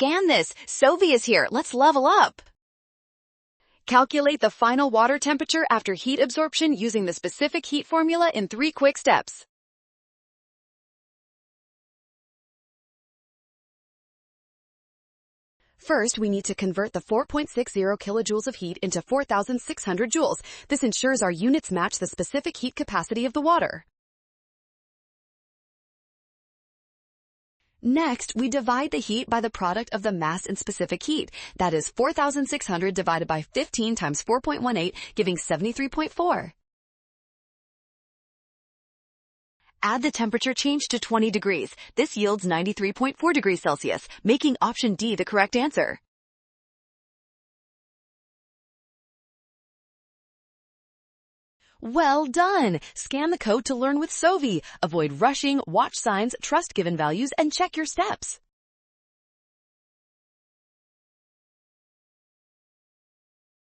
scan this. Sovi is here. Let's level up. Calculate the final water temperature after heat absorption using the specific heat formula in 3 quick steps. First, we need to convert the 4.60 kilojoules of heat into 4,600 joules. This ensures our units match the specific heat capacity of the water. Next, we divide the heat by the product of the mass and specific heat. That is 4,600 divided by 15 times 4.18, giving 73.4. Add the temperature change to 20 degrees. This yields 93.4 degrees Celsius, making option D the correct answer. Well done! Scan the code to learn with Sovi. Avoid rushing, watch signs, trust given values, and check your steps.